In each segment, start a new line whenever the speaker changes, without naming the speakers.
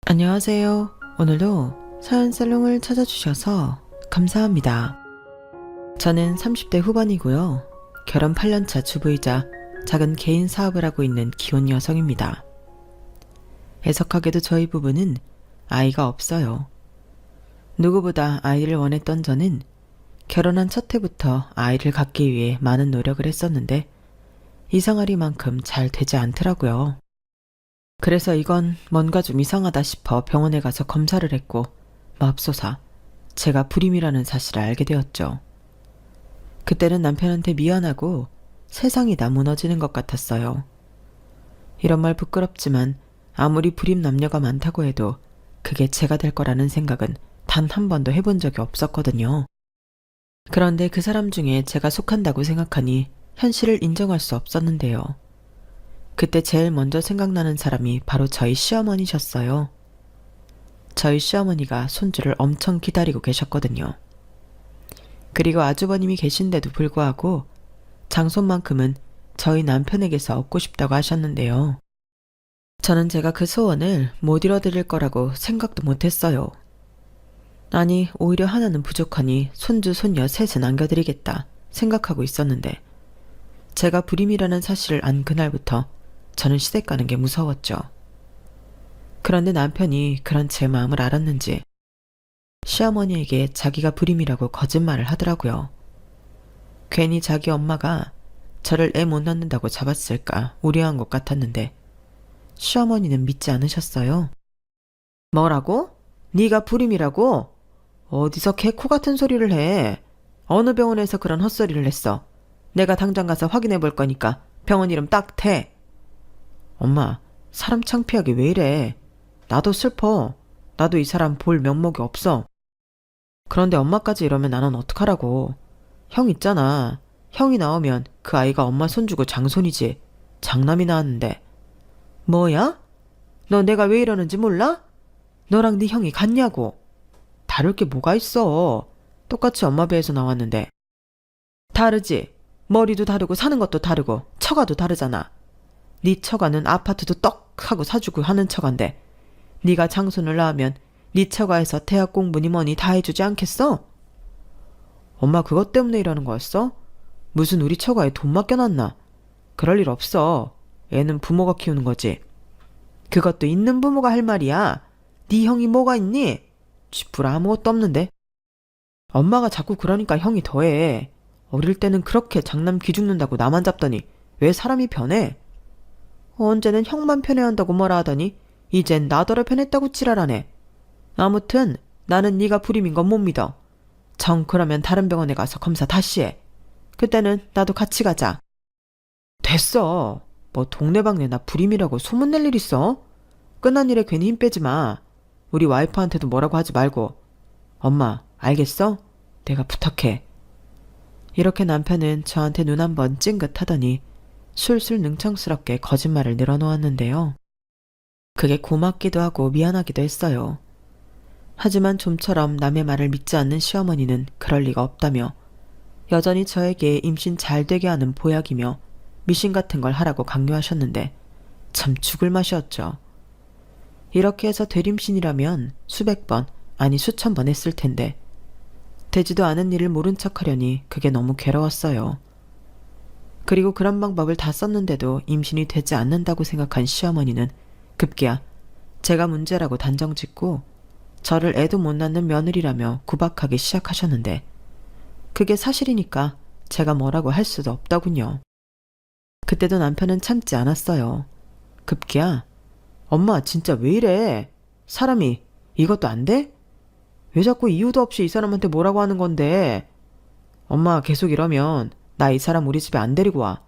안녕하세요. 오늘도 사연살롱을 찾아주셔서 감사합니다. 저는 30대 후반이고요. 결혼 8년차 주부이자 작은 개인 사업을 하고 있는 기혼 여성입니다. 애석하게도 저희 부부는 아이가 없어요. 누구보다 아이를 원했던 저는 결혼한 첫 해부터 아이를 갖기 위해 많은 노력을 했었는데 이상하리만큼 잘 되지 않더라고요. 그래서 이건 뭔가 좀 이상하다 싶어 병원에 가서 검사를 했고 맙소사 제가 불임이라는 사실을 알게 되었죠. 그때는 남편한테 미안하고 세상이 다 무너지는 것 같았어요. 이런 말 부끄럽지만 아무리 불임 남녀가 많다고 해도 그게 제가 될 거라는 생각은 단 한 번도 해본 적이 없었거든요. 그런데 그 사람 중에 제가 속한다고 생각하니 현실을 인정할 수 없었는데요. 그때 제일 먼저 생각나는 사람이 바로 저희 시어머니셨어요. 저희 시어머니가 손주를 엄청 기다리고 계셨거든요. 그리고 아주버님이 계신데도 불구하고 장손만큼은 저희 남편에게서 얻고 싶다고 하셨는데요. 저는 제가 그 소원을 못 이뤄드릴 거라고 생각도 못했어요. 아니, 오히려 하나는 부족하니 손주, 손녀 셋은 안겨드리겠다 생각하고 있었는데 제가 불임이라는 사실을 안 그날부터 저는 시댁 가는 게 무서웠죠. 그런데 남편이 그런 제 마음을 알았는지 시어머니에게 자기가 불임이라고 거짓말을 하더라고요. 괜히 자기 엄마가 저를 애 못 낳는다고 잡았을까 우려한 것 같았는데 시어머니는 믿지 않으셨어요. 뭐라고? 네가 불임이라고? 어디서 개코 같은 소리를 해? 어느 병원에서 그런 헛소리를 했어? 내가 당장 가서 확인해 볼 거니까 병원 이름 딱 대. 엄마, 사람 창피하게 왜 이래? 나도 슬퍼. 나도 이 사람 볼 면목이 없어. 그런데 엄마까지 이러면 나는 어떡하라고. 형 있잖아. 형이 나오면 그 아이가 엄마 손주고 장손이지. 장남이 나왔는데. 뭐야? 너 내가 왜 이러는지 몰라? 너랑 네 형이 같냐고. 다를 게 뭐가 있어. 똑같이 엄마 배에서 나왔는데. 다르지. 머리도 다르고 사는 것도 다르고 처가도 다르잖아. 네 처가는 아파트도 떡 하고 사주고 하는 처가인데 네가 장손을 낳으면 네 처가에서 대학 공부니 뭐니 다 해주지 않겠어? 엄마 그것 때문에 이러는 거였어? 무슨 우리 처가에 돈 맡겨놨나? 그럴 일 없어. 애는 부모가 키우는 거지. 그것도 있는 부모가 할 말이야. 네 형이 뭐가 있니? 쥐뿔 아무것도 없는데. 엄마가 자꾸 그러니까 형이 더해. 어릴 때는 그렇게 장남 기죽는다고 나만 잡더니 왜 사람이 변해? 언제는 형만 편애한다고 뭐라 하더니 이젠 나더러 편했다고 지랄하네. 아무튼 나는 네가 불임인 건 못 믿어. 정 그러면 다른 병원에 가서 검사 다시 해. 그때는 나도 같이 가자. 됐어. 뭐 동네방네 나 불임이라고 소문낼 일 있어? 끝난 일에 괜히 힘 빼지 마. 우리 와이프한테도 뭐라고 하지 말고. 엄마 알겠어? 내가 부탁해. 이렇게 남편은 저한테 눈 한번 찡긋하더니 술술 능청스럽게 거짓말을 늘어놓았는데요. 그게 고맙기도 하고 미안하기도 했어요. 하지만 좀처럼 남의 말을 믿지 않는 시어머니는 그럴 리가 없다며 여전히 저에게 임신 잘 되게 하는 보약이며 미신 같은 걸 하라고 강요하셨는데 참 죽을 맛이었죠. 이렇게 해서 되림신이라면 수백 번 아니 수천 번 했을 텐데 되지도 않은 일을 모른 척하려니 그게 너무 괴로웠어요. 그리고 그런 방법을 다 썼는데도 임신이 되지 않는다고 생각한 시어머니는 급기야 제가 문제라고 단정짓고 저를 애도 못 낳는 며느리라며 구박하기 시작하셨는데 그게 사실이니까 제가 뭐라고 할 수도 없더군요. 그때도 남편은 참지 않았어요. 급기야 엄마 진짜 왜 이래? 사람이 이것도 안 돼? 왜 자꾸 이유도 없이 이 사람한테 뭐라고 하는 건데? 엄마 계속 이러면 나 이 사람 우리 집에 안 데리고 와.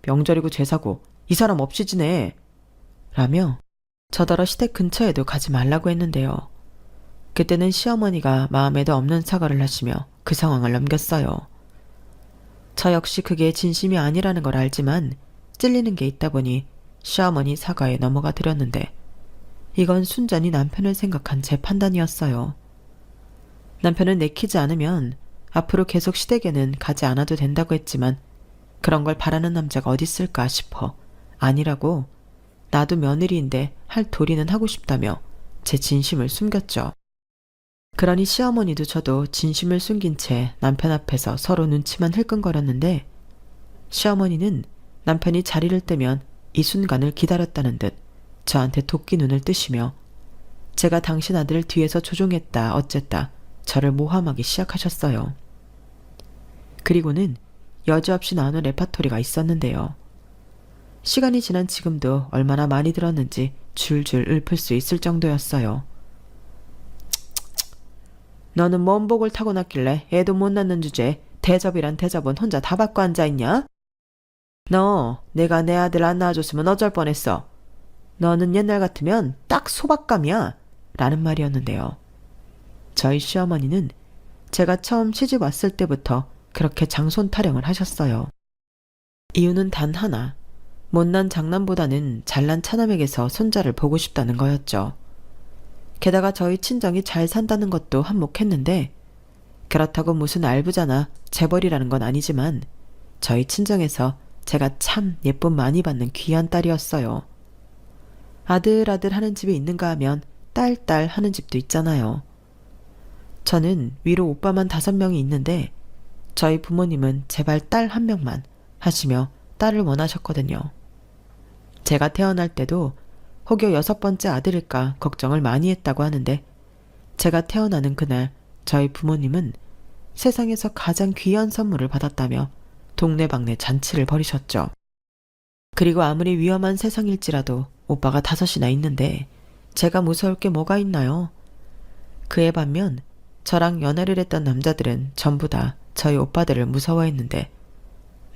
명절이고 제사고 이 사람 없이 지내. 라며 저더러 시댁 근처에도 가지 말라고 했는데요. 그때는 시어머니가 마음에도 없는 사과를 하시며 그 상황을 넘겼어요. 저 역시 그게 진심이 아니라는 걸 알지만 찔리는 게 있다 보니 시어머니 사과에 넘어가 드렸는데 이건 순전히 남편을 생각한 제 판단이었어요. 남편은 내키지 않으면 앞으로 계속 시댁에는 가지 않아도 된다고 했지만 그런 걸 바라는 남자가 어디 있을까 싶어 아니라고 나도 며느리인데 할 도리는 하고 싶다며 제 진심을 숨겼죠. 그러니 시어머니도 저도 진심을 숨긴 채 남편 앞에서 서로 눈치만 흘끔거렸는데 시어머니는 남편이 자리를 뜨면 이 순간을 기다렸다는 듯 저한테 도끼 눈을 뜨시며 제가 당신 아들을 뒤에서 조종했다 어쨌다 저를 모함하기 시작하셨어요. 그리고는 여지없이 나오는 레파토리가 있었는데요. 시간이 지난 지금도 얼마나 많이 들었는지 줄줄 읊을 수 있을 정도였어요. 너는 뭔 복을 타고났길래 애도 못 낳는 주제에 대접이란 대접은 혼자 다 받고 앉아있냐? 너 내가 내 아들 안 낳아줬으면 어쩔 뻔했어. 너는 옛날 같으면 딱 소박감이야 라는 말이었는데요. 저희 시어머니는 제가 처음 시집 왔을 때부터 그렇게 장손 타령을 하셨어요. 이유는 단 하나, 못난 장남보다는 잘난 차남에게서 손자를 보고 싶다는 거였죠. 게다가 저희 친정이 잘 산다는 것도 한몫했는데 그렇다고 무슨 알부자나 재벌이라는 건 아니지만 저희 친정에서 제가 참 예쁨 많이 받는 귀한 딸이었어요. 아들 하는 집이 있는가 하면 딸 하는 집도 있잖아요. 저는 위로 오빠만 5명이 있는데 저희 부모님은 제발 딸 1명만 하시며 딸을 원하셨거든요. 제가 태어날 때도 혹여 6번째 아들일까 걱정을 많이 했다고 하는데 제가 태어나는 그날 저희 부모님은 세상에서 가장 귀한 선물을 받았다며 동네방네 잔치를 벌이셨죠. 그리고 아무리 위험한 세상일지라도 오빠가 5이나 있는데 제가 무서울 게 뭐가 있나요? 그에 반면 저랑 연애를 했던 남자들은 전부 다 저희 오빠들을 무서워했는데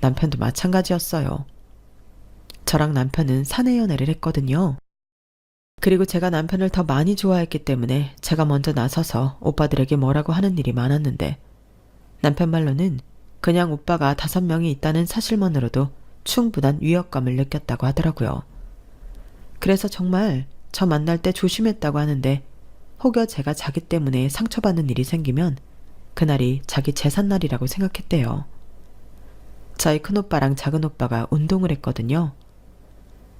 남편도 마찬가지였어요. 저랑 남편은 사내 연애를 했거든요. 그리고 제가 남편을 더 많이 좋아했기 때문에 제가 먼저 나서서 오빠들에게 뭐라고 하는 일이 많았는데 남편 말로는 그냥 오빠가 5명이 있다는 사실만으로도 충분한 위협감을 느꼈다고 하더라고요. 그래서 정말 저 만날 때 조심했다고 하는데 혹여 제가 자기 때문에 상처받는 일이 생기면 그날이 자기 제삿날이라고 생각했대요. 저희 큰오빠랑 작은오빠가 운동을 했거든요.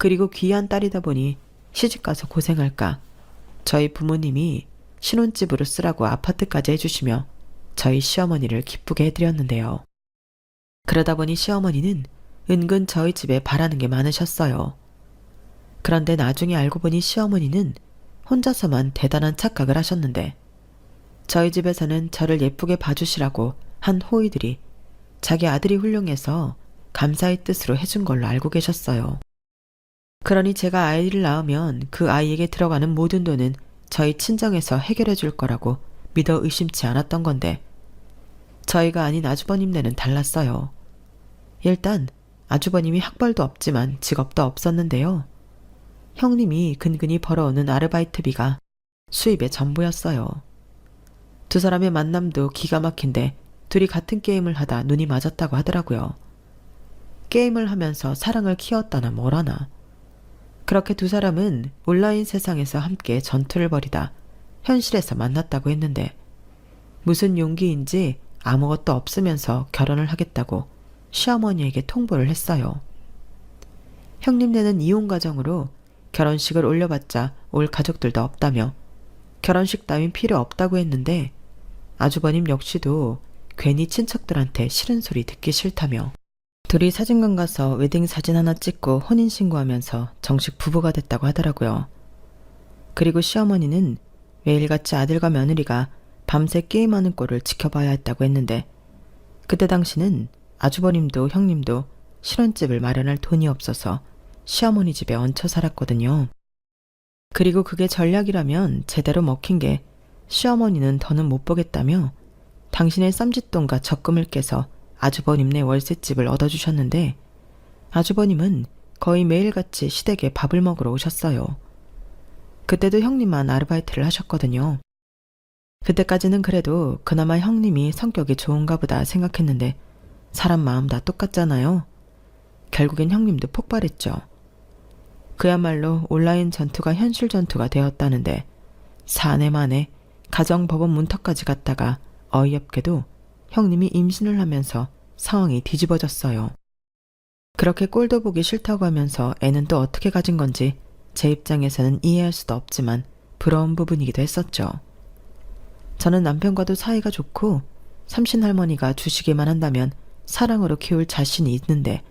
그리고 귀한 딸이다 보니 시집가서 고생할까 저희 부모님이 신혼집으로 쓰라고 아파트까지 해주시며 저희 시어머니를 기쁘게 해드렸는데요. 그러다 보니 시어머니는 은근 저희 집에 바라는 게 많으셨어요. 그런데 나중에 알고 보니 시어머니는 혼자서만 대단한 착각을 하셨는데 저희 집에서는 저를 예쁘게 봐주시라고 한 호의들이 자기 아들이 훌륭해서 감사의 뜻으로 해준 걸로 알고 계셨어요. 그러니 제가 아이를 낳으면 그 아이에게 들어가는 모든 돈은 저희 친정에서 해결해 줄 거라고 믿어 의심치 않았던 건데 저희가 아닌 아주버님네는 달랐어요. 일단 아주버님이 학벌도 없지만 직업도 없었는데요. 형님이 근근히 벌어오는 아르바이트비가 수입의 전부였어요. 두 사람의 만남도 기가 막힌데 둘이 같은 게임을 하다 눈이 맞았다고 하더라고요. 게임을 하면서 사랑을 키웠다나 뭐라나. 그렇게 두 사람은 온라인 세상에서 함께 전투를 벌이다 현실에서 만났다고 했는데 무슨 용기인지 아무것도 없으면서 결혼을 하겠다고 시어머니에게 통보를 했어요. 형님네는 이혼 가정으로 결혼식을 올려봤자 올 가족들도 없다며 결혼식 따윈 필요 없다고 했는데 아주버님 역시도 괜히 친척들한테 싫은 소리 듣기 싫다며 둘이 사진관 가서 웨딩 사진 하나 찍고 혼인신고하면서 정식 부부가 됐다고 하더라고요. 그리고 시어머니는 매일같이 아들과 며느리가 밤새 게임하는 꼴을 지켜봐야 했다고 했는데 그때 당시는 아주버님도 형님도 신혼집을 마련할 돈이 없어서 시어머니 집에 얹혀 살았거든요. 그리고 그게 전략이라면 제대로 먹힌 게 시어머니는 더는 못 보겠다며 당신의 쌈짓돈과 적금을 깨서 아주버님네 월세집을 얻어주셨는데 아주버님은 거의 매일같이 시댁에 밥을 먹으러 오셨어요. 그때도 형님만 아르바이트를 하셨거든요. 그때까지는 그래도 그나마 형님이 성격이 좋은가 보다 생각했는데 사람 마음 다 똑같잖아요. 결국엔 형님도 폭발했죠. 그야말로 온라인 전투가 현실 전투가 되었다는데 사내 만에 가정법원 문턱까지 갔다가 어이없게도 형님이 임신을 하면서 상황이 뒤집어졌어요. 그렇게 꼴도 보기 싫다고 하면서 애는 또 어떻게 가진 건지 제 입장에서는 이해할 수도 없지만 부러운 부분이기도 했었죠. 저는 남편과도 사이가 좋고 삼신할머니가 주시기만 한다면 사랑으로 키울 자신이 있는데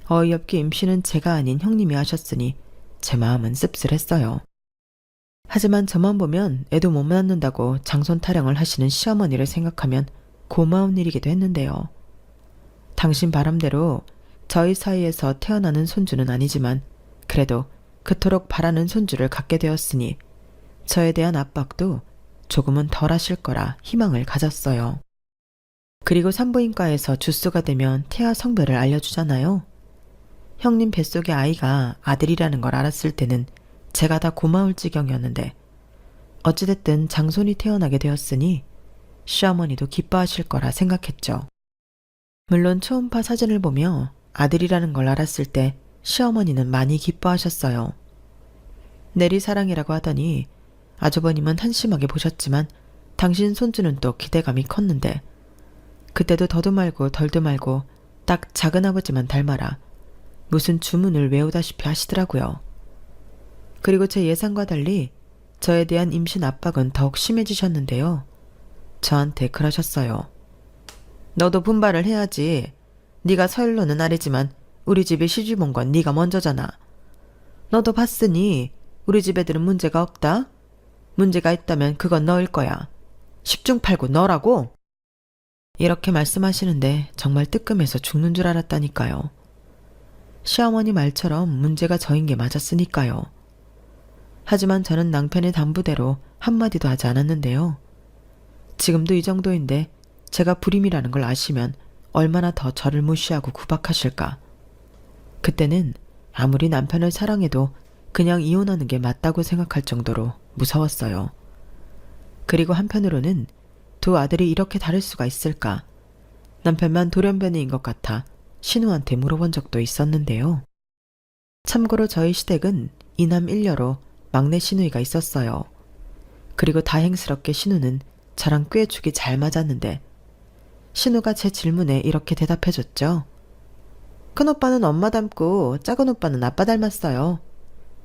어이없게 임신은 제가 아닌 형님이 하셨으니 제 마음은 씁쓸했어요. 하지만 저만 보면 애도 못 낳는다고 장손 타령을 하시는 시어머니를 생각하면 고마운 일이기도 했는데요. 당신 바람대로 저희 사이에서 태어나는 손주는 아니지만 그래도 그토록 바라는 손주를 갖게 되었으니 저에 대한 압박도 조금은 덜 하실 거라 희망을 가졌어요. 그리고 산부인과에서 주수가 되면 태아 성별을 알려주잖아요. 형님 뱃속의 아이가 아들이라는 걸 알았을 때는 제가 다 고마울 지경이었는데 어찌됐든 장손이 태어나게 되었으니 시어머니도 기뻐하실 거라 생각했죠. 물론 초음파 사진을 보며 아들이라는 걸 알았을 때 시어머니는 많이 기뻐하셨어요. 내리사랑이라고 하더니 아주버님은 한심하게 보셨지만 당신 손주는 또 기대감이 컸는데 그때도 더도 말고 덜도 말고 딱 작은아버지만 닮아라 무슨 주문을 외우다시피 하시더라고요. 그리고 제 예상과 달리 저에 대한 임신 압박은 더욱 심해지셨는데요. 저한테 그러셨어요. 너도 분발을 해야지. 네가 서열로는 아래지만 우리 집에 시집 온 건 네가 먼저잖아. 너도 봤으니 우리 집 애들은 문제가 없다. 문제가 있다면 그건 너일 거야. 10중 8구 너라고. 이렇게 말씀하시는데 정말 뜨끔해서 죽는 줄 알았다니까요. 시어머니 말처럼 문제가 저인 게 맞았으니까요. 하지만 저는 낭편의 담부대로 한마디도 하지 않았는데요. 지금도 이 정도인데 제가 불임이라는 걸 아시면 얼마나 더 저를 무시하고 구박하실까. 그때는 아무리 남편을 사랑해도 그냥 이혼하는 게 맞다고 생각할 정도로 무서웠어요. 그리고 한편으로는 두 아들이 이렇게 다를 수가 있을까. 남편만 돌연변이인 것 같아 신우한테 물어본 적도 있었는데요. 참고로 저희 시댁은 이남 일녀로 막내 시누이가 있었어요. 그리고 다행스럽게 신우는 저랑 꽤 죽이 잘 맞았는데 신우가 제 질문에 이렇게 대답해줬죠. 큰 오빠는 엄마 닮고 작은 오빠는 아빠 닮았어요.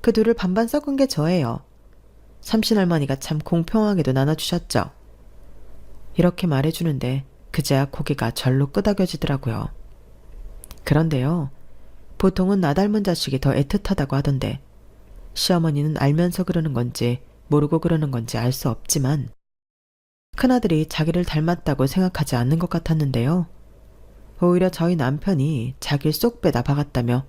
그 둘을 반반 섞은 게 저예요. 삼신할머니가 참 공평하게도 나눠주셨죠. 이렇게 말해주는데 그제야 고개가 절로 끄덕여지더라고요. 그런데요. 보통은 나 닮은 자식이 더 애틋하다고 하던데 시어머니는 알면서 그러는 건지 모르고 그러는 건지 알 수 없지만 큰아들이 자기를 닮았다고 생각하지 않는 것 같았는데요. 오히려 저희 남편이 자기를 쏙 빼다 박았다며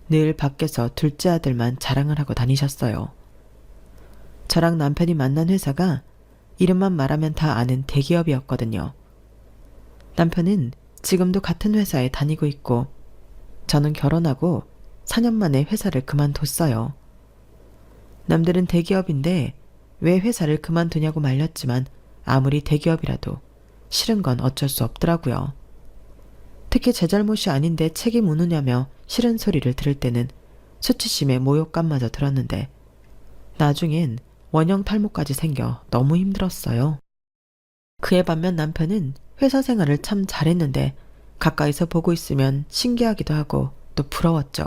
늘 밖에서 둘째 아들만 자랑을 하고 다니셨어요. 저랑 남편이 만난 회사가 이름만 말하면 다 아는 대기업이었거든요. 남편은 지금도 같은 회사에 다니고 있고 저는 결혼하고 4년 만에 회사를 그만뒀어요. 남들은 대기업인데 왜 회사를 그만두냐고 말렸지만 아무리 대기업이라도 싫은 건 어쩔 수 없더라고요. 특히 제 잘못이 아닌데 책임 묻느냐며 싫은 소리를 들을 때는 수치심에 모욕감마저 들었는데 나중엔 원형 탈모까지 생겨 너무 힘들었어요. 그에 반면 남편은 회사 생활을 참 잘했는데 가까이서 보고 있으면 신기하기도 하고 또 부러웠죠.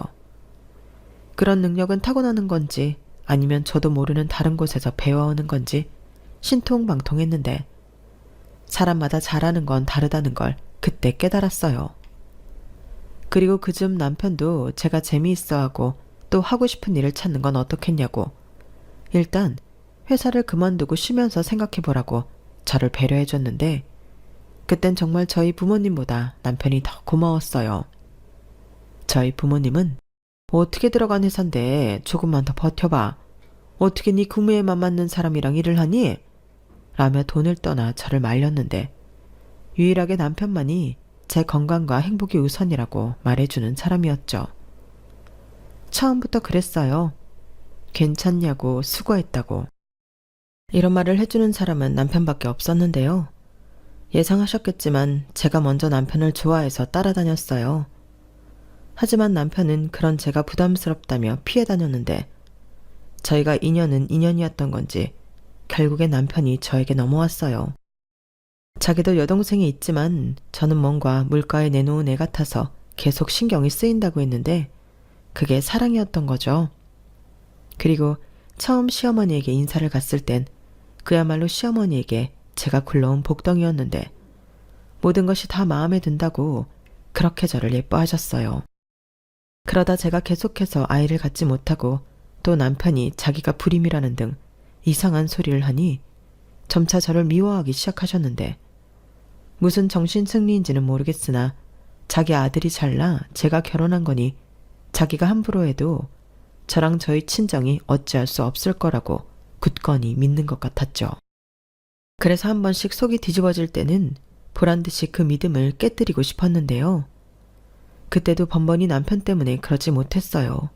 그런 능력은 타고나는 건지 아니면 저도 모르는 다른 곳에서 배워오는 건지 신통방통했는데 사람마다 잘하는 건 다르다는 걸 그때 깨달았어요. 그리고 그즘 남편도 제가 재미있어하고 또 하고 싶은 일을 찾는 건 어떻겠냐고 일단 회사를 그만두고 쉬면서 생각해보라고 저를 배려해줬는데 그땐 정말 저희 부모님보다 남편이 더 고마웠어요. 저희 부모님은 어떻게 들어간 회사인데 조금만 더 버텨봐. 어떻게 네 구매에만 맞는 사람이랑 일을 하니? 라며 돈을 떠나 저를 말렸는데 유일하게 남편만이 제 건강과 행복이 우선이라고 말해주는 사람이었죠. 처음부터 그랬어요. 괜찮냐고 수고했다고. 이런 말을 해주는 사람은 남편밖에 없었는데요. 예상하셨겠지만 제가 먼저 남편을 좋아해서 따라다녔어요. 하지만 남편은 그런 제가 부담스럽다며 피해 다녔는데 저희가 인연은 인연이었던 건지 결국에 남편이 저에게 넘어왔어요. 자기도 여동생이 있지만 저는 뭔가 물가에 내놓은 애 같아서 계속 신경이 쓰인다고 했는데 그게 사랑이었던 거죠. 그리고 처음 시어머니에게 인사를 갔을 땐 그야말로 시어머니에게 제가 굴러온 복덩이였는데 모든 것이 다 마음에 든다고 그렇게 저를 예뻐하셨어요. 그러다 제가 계속해서 아이를 갖지 못하고 또 남편이 자기가 불임이라는 등 이상한 소리를 하니 점차 저를 미워하기 시작하셨는데 무슨 정신승리인지는 모르겠으나 자기 아들이 잘나 제가 결혼한 거니 자기가 함부로 해도 저랑 저희 친정이 어찌할 수 없을 거라고 굳건히 믿는 것 같았죠. 그래서 한 번씩 속이 뒤집어질 때는 보란듯이 그 믿음을 깨뜨리고 싶었는데요. 그때도 번번이 남편 때문에 그러지 못했어요.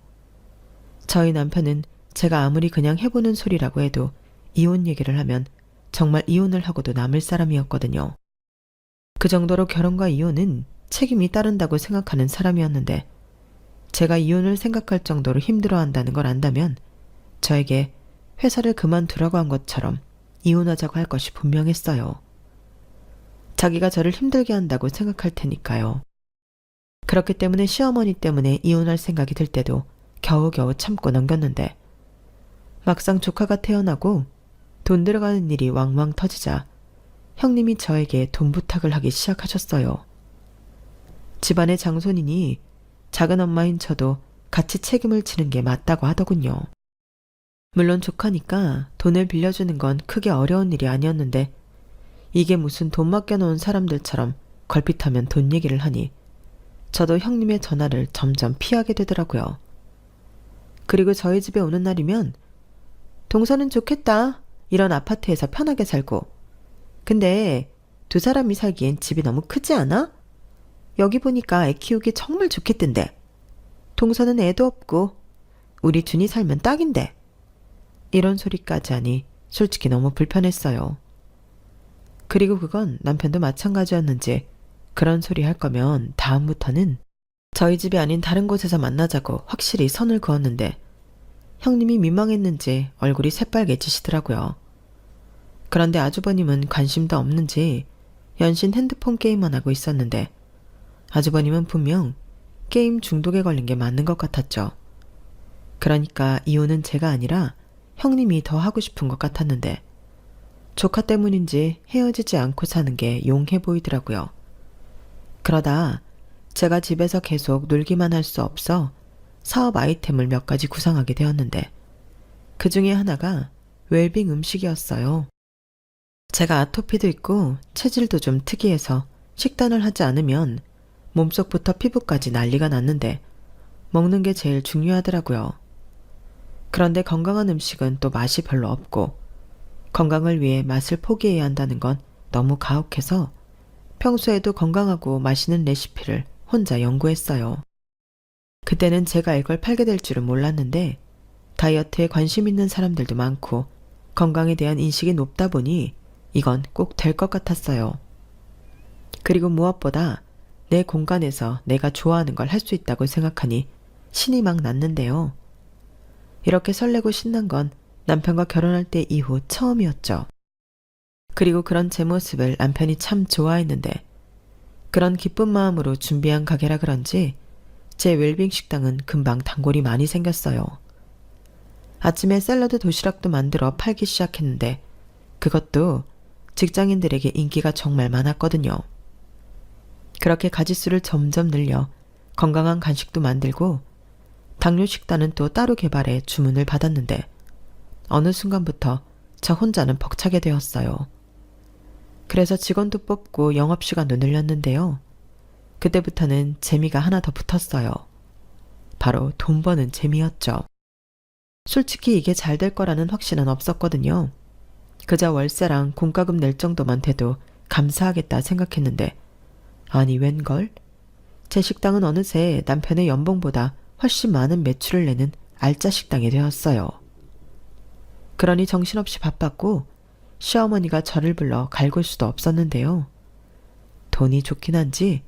저희 남편은 제가 아무리 그냥 해보는 소리라고 해도 이혼 얘기를 하면 정말 이혼을 하고도 남을 사람이었거든요. 그 정도로 결혼과 이혼은 책임이 따른다고 생각하는 사람이었는데 제가 이혼을 생각할 정도로 힘들어한다는 걸 안다면 저에게 회사를 그만두라고 한 것처럼 이혼하자고 할 것이 분명했어요. 자기가 저를 힘들게 한다고 생각할 테니까요. 그렇기 때문에 시어머니 때문에 이혼할 생각이 들 때도 겨우겨우 참고 넘겼는데 막상 조카가 태어나고 돈 들어가는 일이 왕왕 터지자 형님이 저에게 돈 부탁을 하기 시작하셨어요. 집안의 장손이니 작은 엄마인 저도 같이 책임을 지는 게 맞다고 하더군요. 물론 조카니까 돈을 빌려주는 건 크게 어려운 일이 아니었는데 이게 무슨 돈 맡겨놓은 사람들처럼 걸핏하면 돈 얘기를 하니 저도 형님의 전화를 점점 피하게 되더라고요. 그리고 저희 집에 오는 날이면 동서는 좋겠다. 이런 아파트에서 편하게 살고. 근데 두 사람이 살기엔 집이 너무 크지 않아? 여기 보니까 애 키우기 정말 좋겠던데. 동서는 애도 없고 우리 준이 살면 딱인데. 이런 소리까지 하니 솔직히 너무 불편했어요. 그리고 그건 남편도 마찬가지였는지 그런 소리 할 거면 다음부터는 저희 집이 아닌 다른 곳에서 만나자고 확실히 선을 그었는데 형님이 민망했는지 얼굴이 새빨개지시더라고요. 그런데 아주버님은 관심도 없는지 연신 핸드폰 게임만 하고 있었는데 아주버님은 분명 게임 중독에 걸린 게 맞는 것 같았죠. 그러니까 이혼은 제가 아니라 형님이 더 하고 싶은 것 같았는데 조카 때문인지 헤어지지 않고 사는 게 용해 보이더라고요. 그러다 제가 집에서 계속 놀기만 할 수 없어 사업 아이템을 몇 가지 구상하게 되었는데 그 중에 하나가 웰빙 음식이었어요. 제가 아토피도 있고 체질도 좀 특이해서 식단을 하지 않으면 몸속부터 피부까지 난리가 났는데 먹는 게 제일 중요하더라고요. 그런데 건강한 음식은 또 맛이 별로 없고 건강을 위해 맛을 포기해야 한다는 건 너무 가혹해서 평소에도 건강하고 맛있는 레시피를 혼자 연구했어요. 그때는 제가 이걸 팔게 될 줄은 몰랐는데 다이어트에 관심 있는 사람들도 많고 건강에 대한 인식이 높다 보니 이건 꼭 될 것 같았어요. 그리고 무엇보다 내 공간에서 내가 좋아하는 걸 할 수 있다고 생각하니 신이 막 났는데요. 이렇게 설레고 신난 건 남편과 결혼할 때 이후 처음이었죠. 그리고 그런 제 모습을 남편이 참 좋아했는데 그런 기쁜 마음으로 준비한 가게라 그런지 제 웰빙 식당은 금방 단골이 많이 생겼어요. 아침에 샐러드 도시락도 만들어 팔기 시작했는데 그것도 직장인들에게 인기가 정말 많았거든요. 그렇게 가짓수를 점점 늘려 건강한 간식도 만들고 당뇨 식단은 또 따로 개발해 주문을 받았는데 어느 순간부터 저 혼자는 벅차게 되었어요. 그래서 직원도 뽑고 영업시간도 늘렸는데요. 그때부터는 재미가 하나 더 붙었어요. 바로 돈 버는 재미였죠. 솔직히 이게 잘 될 거라는 확신은 없었거든요. 그저 월세랑 공과금 낼 정도만 돼도 감사하겠다 생각했는데 아니 웬걸? 제 식당은 어느새 남편의 연봉보다 훨씬 많은 매출을 내는 알짜 식당이 되었어요. 그러니 정신없이 바빴고 시어머니가 저를 불러 갈굴 수도 없었는데요. 돈이 좋긴 한지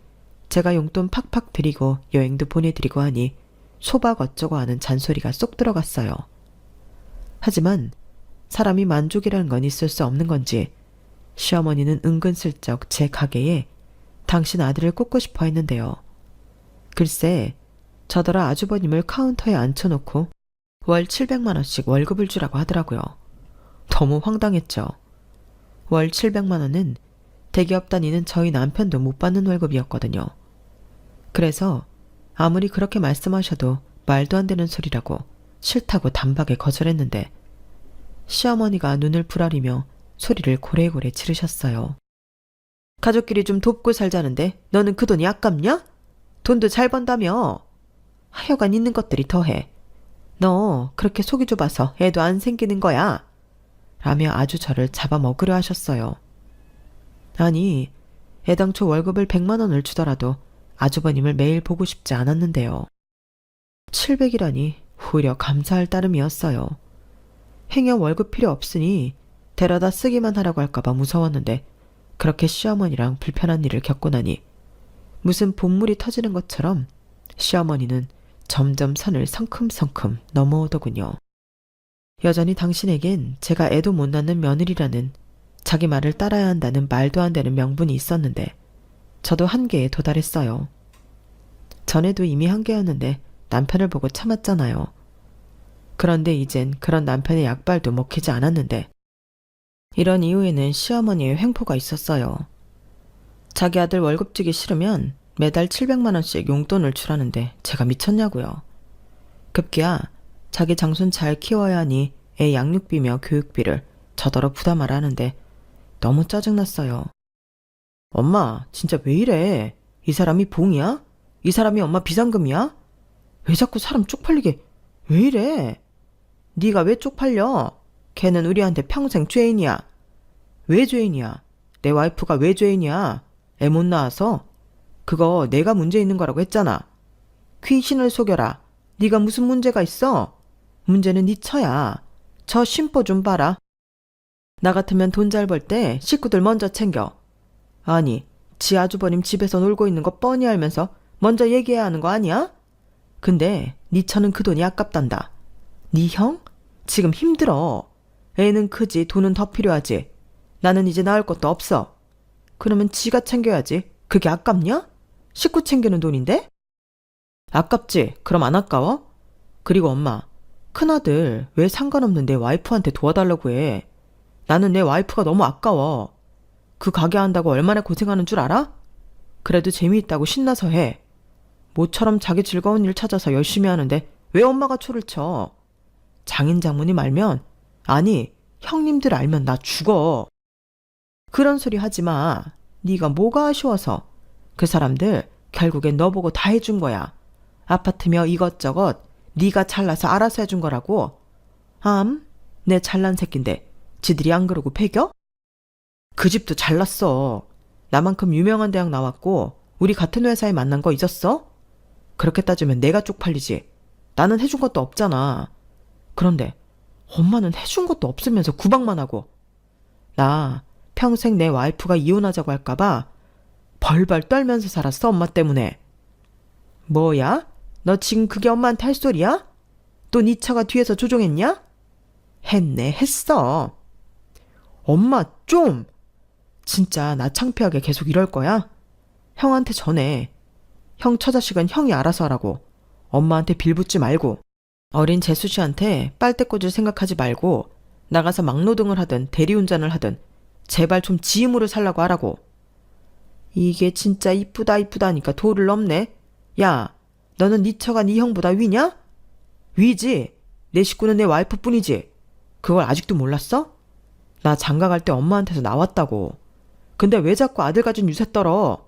제가 용돈 팍팍 드리고 여행도 보내드리고 하니 소박 어쩌고 하는 잔소리가 쏙 들어갔어요. 하지만 사람이 만족이라는 건 있을 수 없는 건지 시어머니는 은근슬쩍 제 가게에 당신 아들을 꽂고 싶어 했는데요. 글쎄 저더러 아주버님을 카운터에 앉혀놓고 월 700만 원씩 월급을 주라고 하더라고요. 너무 황당했죠. 월 700만 원은 대기업 다니는 저희 남편도 못 받는 월급이었거든요. 그래서 아무리 그렇게 말씀하셔도 말도 안 되는 소리라고 싫다고 단박에 거절했는데 시어머니가 눈을 부라리며 소리를 고래고래 지르셨어요. 가족끼리 좀 돕고 살자는데 너는 그 돈이 아깝냐? 돈도 잘 번다며. 하여간 있는 것들이 더해. 너 그렇게 속이 좁아서 애도 안 생기는 거야. 라며 아주 저를 잡아먹으려 하셨어요. 아니, 애당초 월급을 100만 원을 주더라도 아주버님을 매일 보고 싶지 않았는데요. 700이라니 오히려 감사할 따름이었어요. 행여 월급 필요 없으니 데려다 쓰기만 하라고 할까봐 무서웠는데 그렇게 시어머니랑 불편한 일을 겪고 나니 무슨 본물이 터지는 것처럼 시어머니는 점점 선을 성큼성큼 넘어오더군요. 여전히 당신에겐 제가 애도 못 낳는 며느리라는 자기 말을 따라야 한다는 말도 안 되는 명분이 있었는데 저도 한계에 도달했어요. 전에도 이미 한계였는데 남편을 보고 참았잖아요. 그런데 이젠 그런 남편의 약발도 먹히지 않았는데 이런 이유에는 시어머니의 횡포가 있었어요. 자기 아들 월급 주기 싫으면 매달 700만 원씩 용돈을 주라는데 제가 미쳤냐고요. 급기야 자기 장손 잘 키워야 하니 애 양육비며 교육비를 저더러 부담하라 하는데 너무 짜증났어요. 엄마 진짜 왜 이래? 이 사람이 봉이야? 이 사람이 엄마 비상금이야? 왜 자꾸 사람 쪽팔리게 왜 이래? 네가 왜 쪽팔려? 걔는 우리한테 평생 죄인이야. 왜 죄인이야? 내 와이프가 왜 죄인이야? 애 못 낳아서? 그거 내가 문제 있는 거라고 했잖아. 귀신을 속여라. 네가 무슨 문제가 있어? 문제는 네 처야. 저 심보 좀 봐라. 나 같으면 돈 잘 벌 때 식구들 먼저 챙겨. 아니, 지 아주버님 집에서 놀고 있는 거 뻔히 알면서 먼저 얘기해야 하는 거 아니야? 근데 네 처는 그 돈이 아깝단다. 네 형? 지금 힘들어. 애는 크지 돈은 더 필요하지. 나는 이제 낳을 것도 없어. 그러면 지가 챙겨야지. 그게 아깝냐? 식구 챙기는 돈인데? 아깝지? 그럼 안 아까워? 그리고 엄마, 큰아들 왜 상관없는 내 와이프한테 도와달라고 해? 나는 내 와이프가 너무 아까워. 그 가게 한다고 얼마나 고생하는 줄 알아? 그래도 재미있다고 신나서 해. 모처럼 자기 즐거운 일 찾아서 열심히 하는데 왜 엄마가 초를 쳐? 장인 장모님 알면, 아니 형님들 알면 나 죽어. 그런 소리 하지 마. 네가 뭐가 아쉬워서. 그 사람들 결국엔 너 보고 다 해준 거야. 아파트며 이것저것 네가 잘나서 알아서 해준 거라고. 내 잘난 새끼인데 지들이 안 그러고 배겨? 그 집도 잘났어. 나만큼 유명한 대학 나왔고 우리 같은 회사에 만난 거 잊었어? 그렇게 따지면 내가 쪽팔리지. 나는 해준 것도 없잖아. 그런데 엄마는 해준 것도 없으면서 구박만 하고. 나 평생 내 와이프가 이혼하자고 할까봐 벌벌 떨면서 살았어, 엄마 때문에. 뭐야? 너 지금 그게 엄마한테 할 소리야? 또 네 처가 뒤에서 조종했냐? 했네, 했어. 엄마 좀! 진짜 나 창피하게 계속 이럴 거야? 형한테 전해. 형 처자식은 형이 알아서 하라고. 엄마한테 빌붙지 말고. 어린 재수 씨한테 빨대 꽂을 생각하지 말고 나가서 막노동을 하든 대리운전을 하든 제발 좀 지 힘으로 살라고 하라고. 이게 진짜 이쁘다니까 도를 넘네. 야, 너는 네 처가 네 형보다 위냐? 위지. 내 식구는 내 와이프뿐이지. 그걸 아직도 몰랐어? 나 장가갈 때 엄마한테서 나왔다고. 근데 왜 자꾸 아들 가진 유세 떨어?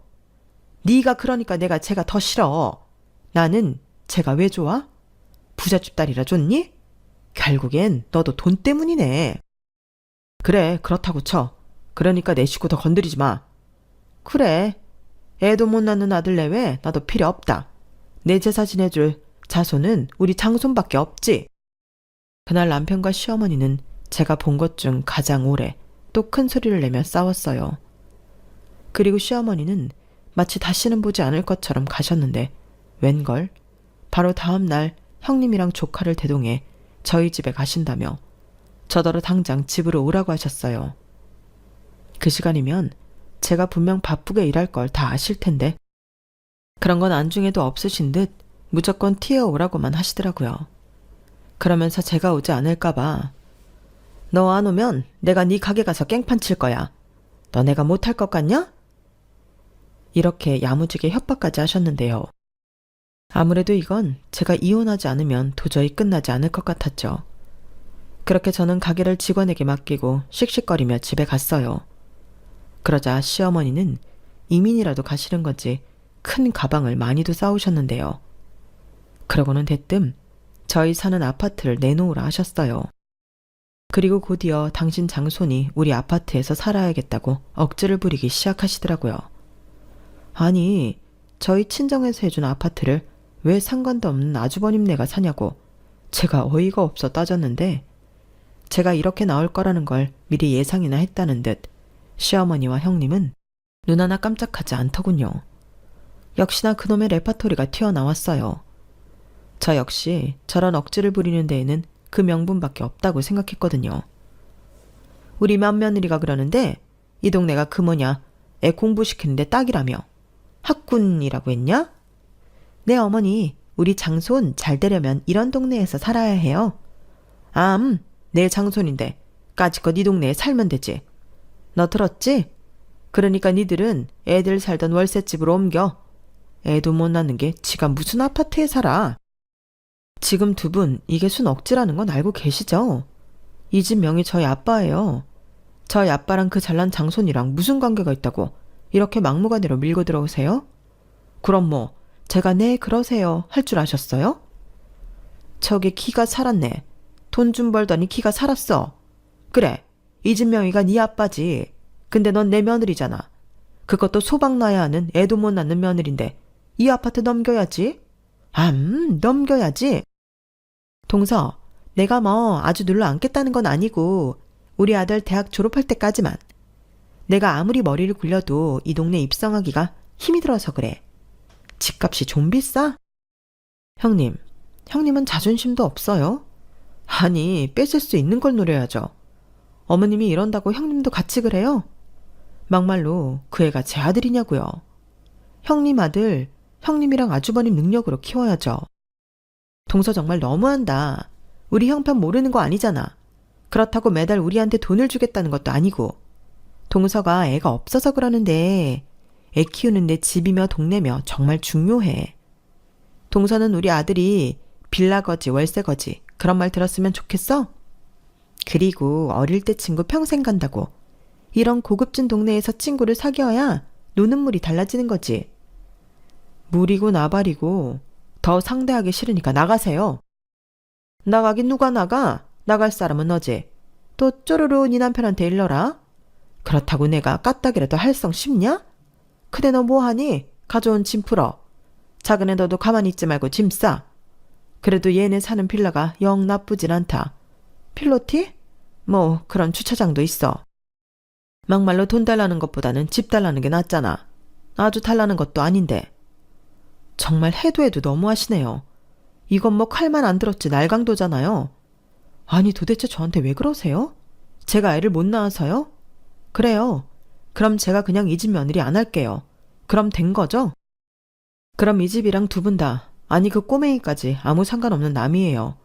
네가 그러니까 내가 쟤가 더 싫어. 나는 쟤가 왜 좋아? 부잣집 딸이라 좋니? 결국엔 너도 돈 때문이네. 그래, 그렇다고 쳐. 그러니까 내 식구 더 건드리지 마. 그래, 애도 못 낳는 아들 내외 나도 필요 없다. 내 제사 지내줄 자손은 우리 장손밖에 없지. 그날 남편과 시어머니는 제가 본 것 중 가장 오래 또 큰 소리를 내며 싸웠어요. 그리고 시어머니는 마치 다시는 보지 않을 것처럼 가셨는데 웬걸 바로 다음 날 형님이랑 조카를 대동해 저희 집에 가신다며 저더러 당장 집으로 오라고 하셨어요. 그 시간이면 제가 분명 바쁘게 일할 걸 다 아실 텐데 그런 건 안중에도 없으신 듯 무조건 튀어오라고만 하시더라고요. 그러면서 제가 오지 않을까봐 너 안 오면 내가 네 가게 가서 깽판 칠 거야. 너 내가 못할 것 같냐? 이렇게 야무지게 협박까지 하셨는데요. 아무래도 이건 제가 이혼하지 않으면 도저히 끝나지 않을 것 같았죠. 그렇게 저는 가게를 직원에게 맡기고 씩씩거리며 집에 갔어요. 그러자 시어머니는 이민이라도 가시는 건지 큰 가방을 많이도 싸우셨는데요. 그러고는 대뜸 저희 사는 아파트를 내놓으라 하셨어요. 그리고 곧이어 당신 장손이 우리 아파트에서 살아야겠다고 억지를 부리기 시작하시더라고요. 아니, 저희 친정에서 해준 아파트를 왜 상관도 없는 아주버님네가 사냐고 제가 어이가 없어 따졌는데 제가 이렇게 나올 거라는 걸 미리 예상이나 했다는 듯 시어머니와 형님은 눈 하나 깜짝하지 않더군요. 역시나 그놈의 레파토리가 튀어나왔어요. 저 역시 저런 억지를 부리는 데에는 그 명분밖에 없다고 생각했거든요. 우리 맏며느리가 그러는데 이 동네가 그 뭐냐 애 공부시키는데 딱이라며 학군이라고 했냐? 내 어머니 우리 장손 잘 되려면 이런 동네에서 살아야 해요. 내 장손인데 까짓것 이 동네에 살면 되지. 너 들었지? 그러니까 니들은 애들 살던 월세집으로 옮겨. 애도 못 낳는 게 지가 무슨 아파트에 살아. 지금 두 분 이게 순 억지라는 건 알고 계시죠? 이 집 명의 저희 아빠예요. 저희 아빠랑 그 잘난 장손이랑 무슨 관계가 있다고 이렇게 막무가내로 밀고 들어오세요? 그럼 뭐 제가 네 그러세요 할 줄 아셨어요? 저게 기가 살았네. 돈 좀 벌더니 기가 살았어. 그래, 이 집 명의가 네 아빠지. 근데 넌 내 며느리잖아. 그것도 소박 나야 하는 애도 못 낳는 며느리인데 이 아파트 넘겨야지. 넘겨야지. 동서, 내가 뭐 아주 눌러 앉겠다는 건 아니고 우리 아들 대학 졸업할 때까지만. 내가 아무리 머리를 굴려도 이 동네 입성하기가 힘이 들어서 그래. 집값이 좀 비싸? 형님은 자존심도 없어요? 아니, 뺏을 수 있는 걸 노려야죠. 어머님이 이런다고 형님도 같이 그래요? 막말로 그 애가 제 아들이냐고요. 형님 아들, 형님이랑 아주버님 능력으로 키워야죠. 동서 정말 너무한다. 우리 형편 모르는 거 아니잖아. 그렇다고 매달 우리한테 돈을 주겠다는 것도 아니고. 동서가 애가 없어서 그러는데 애 키우는데 집이며 동네며 정말 중요해. 동서는 우리 아들이 빌라거지 월세거지 그런 말 들었으면 좋겠어? 그리고 어릴 때 친구 평생 간다고. 이런 고급진 동네에서 친구를 사귀어야 노는 물이 달라지는 거지. 물이고 나발이고 더 상대하기 싫으니까 나가세요. 나가긴 누가 나가? 나갈 사람은 너지. 또 쪼르르 네 남편한테 일러라. 그렇다고 내가 까딱이라도 할 성 싶냐? 근데 너 뭐하니? 가져온 짐 풀어. 작은 애 너도 가만히 있지 말고 짐 싸. 그래도 얘네 사는 빌라가 영 나쁘진 않다. 필로티? 뭐 그런 주차장도 있어. 막말로 돈 달라는 것보다는 집 달라는 게 낫잖아. 아주 달라는 것도 아닌데. 정말 해도 너무하시네요. 이건 뭐 칼만 안 들었지 날강도잖아요. 아니 도대체 저한테 왜 그러세요? 제가 애를 못 낳아서요? 그래요. 그럼 제가 그냥 이 집 며느리 안 할게요. 그럼 된 거죠? 그럼 이 집이랑 두 분 다, 아니 그 꼬맹이까지 아무 상관없는 남이에요.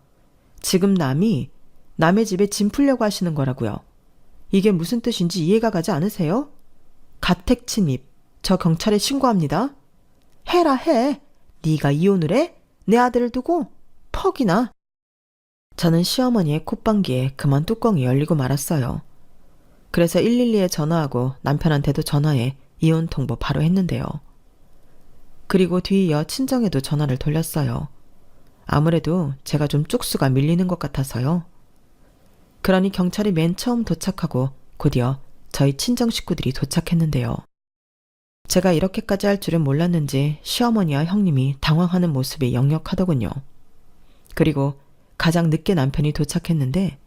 지금 남이 남의 집에 짐 풀려고 하시는 거라고요. 이게 무슨 뜻인지 이해가 가지 않으세요? 가택 침입, 저 경찰에 신고합니다. 해라 해. 네가 이혼을 해? 내 아들을 두고? 퍽이나. 저는 시어머니의 콧방귀에 그만 뚜껑이 열리고 말았어요. 그래서 112에 전화하고 남편한테도 전화해 이혼 통보 바로 했는데요. 그리고 뒤이어 친정에도 전화를 돌렸어요. 아무래도 제가 좀 쪽수가 밀리는 것 같아서요. 그러니 경찰이 맨 처음 도착하고 곧이어 저희 친정 식구들이 도착했는데요. 제가 이렇게까지 할 줄은 몰랐는지 시어머니와 형님이 당황하는 모습이 역력하더군요. 그리고 가장 늦게 남편이 도착했는데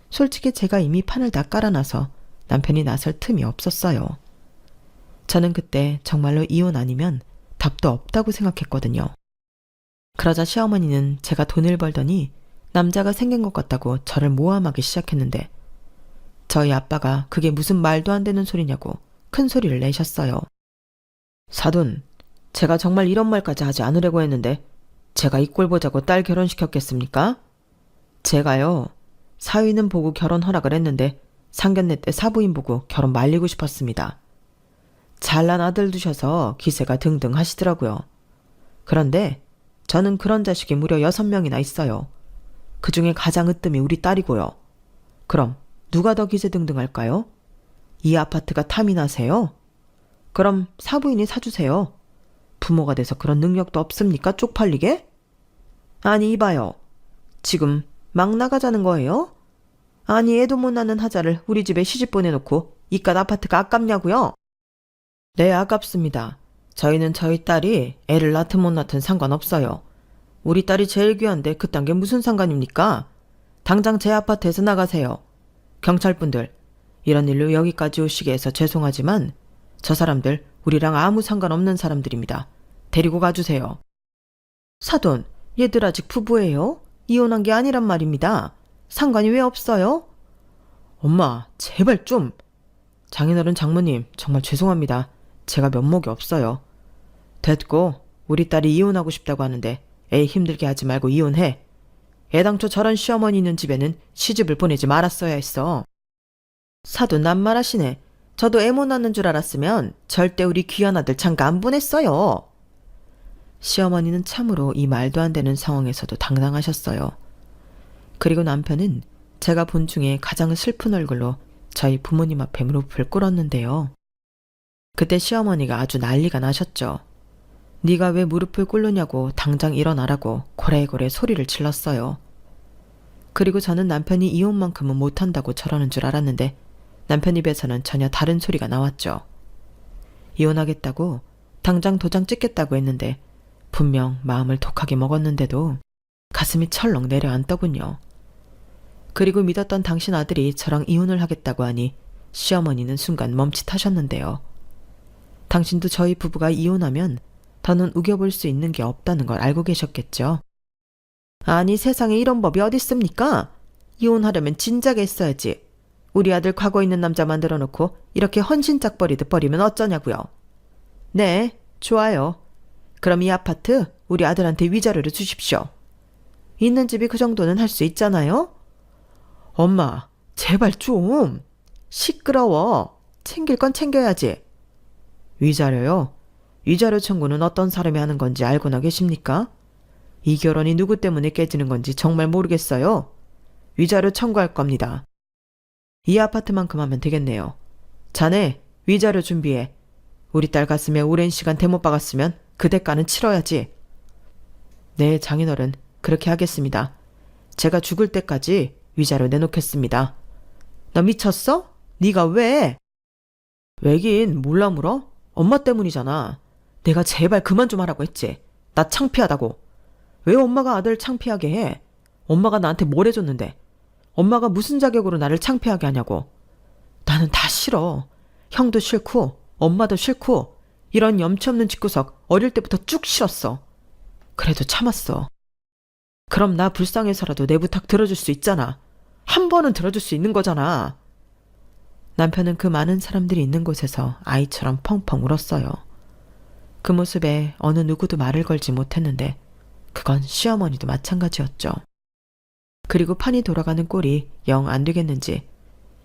솔직히 제가 이미 판을 다 깔아놔서 남편이 나설 틈이 없었어요. 저는 그때 정말로 이혼 아니면 답도 없다고 생각했거든요. 그러자 시어머니는 제가 돈을 벌더니 남자가 생긴 것 같다고 저를 모함하기 시작했는데 저희 아빠가 그게 무슨 말도 안 되는 소리냐고 큰 소리를 내셨어요. 사돈, 제가 정말 이런 말까지 하지 않으려고 했는데 제가 이 꼴 보자고 딸 결혼시켰겠습니까? 제가요, 사위는 보고 결혼 허락을 했는데 상견례 때 사부인 보고 결혼 말리고 싶었습니다. 잘난 아들 두셔서 기세가 등등 하시더라고요. 그런데 저는 그런 자식이 무려 6명이나 있어요. 그중에 가장 으뜸이 우리 딸이고요. 그럼 누가 더 기세등등할까요? 이 아파트가 탐이 나세요? 그럼 사부인이 사주세요. 부모가 돼서 그런 능력도 없습니까? 쪽팔리게? 아니 이봐요. 지금 막 나가자는 거예요? 아니 애도 못 낳는 하자를 우리 집에 시집 보내놓고 이깟 아파트가 아깝냐고요? 네, 아깝습니다. 저희는 저희 딸이 애를 낳든 못 낳든 상관없어요. 우리 딸이 제일 귀한데 그딴 게 무슨 상관입니까? 당장 제 아파트에서 나가세요. 경찰분들, 이런 일로 여기까지 오시게 해서 죄송하지만 저 사람들 우리랑 아무 상관없는 사람들입니다. 데리고 가주세요. 사돈, 얘들 아직 부부예요? 이혼한 게 아니란 말입니다. 상관이 왜 없어요? 엄마, 제발 좀. 장인어른 장모님, 정말 죄송합니다. 제가 면목이 없어요. 됐고, 우리 딸이 이혼하고 싶다고 하는데 애 힘들게 하지 말고 이혼해. 애당초 저런 시어머니 있는 집에는 시집을 보내지 말았어야 했어. 사돈 낱말하시네. 저도 애 못 낳는 줄 알았으면 절대 우리 귀한 아들 장가 안 보냈어요. 시어머니는 참으로 이 말도 안 되는 상황에서도 당당하셨어요. 그리고 남편은 제가 본 중에 가장 슬픈 얼굴로 저희 부모님 앞에 무릎을 꿇었는데요. 그때 시어머니가 아주 난리가 나셨죠. 네가 왜 무릎을 꿇느냐고 당장 일어나라고 고래고래 소리를 질렀어요. 그리고 저는 남편이 이혼만큼은 못한다고 저러는 줄 알았는데 남편 입에서는 전혀 다른 소리가 나왔죠. 이혼하겠다고 당장 도장 찍겠다고 했는데 분명 마음을 독하게 먹었는데도 가슴이 철렁 내려앉더군요. 그리고 믿었던 당신 아들이 저랑 이혼을 하겠다고 하니 시어머니는 순간 멈칫하셨는데요. 당신도 저희 부부가 이혼하면 더는 우겨볼 수 있는 게 없다는 걸 알고 계셨겠죠. 아니 세상에 이런 법이 어딨습니까? 이혼하려면 진작에 했어야지. 우리 아들 과거 있는 남자 만들어 놓고 이렇게 헌신짝 버리듯 버리면 어쩌냐고요. 네, 좋아요. 그럼 이 아파트 우리 아들한테 위자료를 주십시오. 있는 집이 그 정도는 할 수 있잖아요? 엄마, 제발 좀. 시끄러워. 챙길 건 챙겨야지. 위자료요? 위자료 청구는 어떤 사람이 하는 건지 알고나 계십니까? 이 결혼이 누구 때문에 깨지는 건지 정말 모르겠어요. 위자료 청구할 겁니다. 이 아파트만큼 하면 되겠네요. 자네, 위자료 준비해. 우리 딸 가슴에 오랜 시간 대못 박았으면 그 대가는 치러야지. 네, 장인어른, 그렇게 하겠습니다. 제가 죽을 때까지 위자료 내놓겠습니다. 너 미쳤어? 네가 왜? 왜긴 몰라 물어? 엄마 때문이잖아. 내가 제발 그만 좀 하라고 했지. 나 창피하다고. 왜 엄마가 아들 창피하게 해? 엄마가 나한테 뭘 해줬는데? 엄마가 무슨 자격으로 나를 창피하게 하냐고. 나는 다 싫어. 형도 싫고 엄마도 싫고 이런 염치 없는 집구석 어릴 때부터 쭉 싫었어. 그래도 참았어. 그럼 나 불쌍해서라도 내 부탁 들어줄 수 있잖아. 한 번은 들어줄 수 있는 거잖아. 남편은 그 많은 사람들이 있는 곳에서 아이처럼 펑펑 울었어요. 그 모습에 어느 누구도 말을 걸지 못했는데 그건 시어머니도 마찬가지였죠. 그리고 판이 돌아가는 꼴이 영 안 되겠는지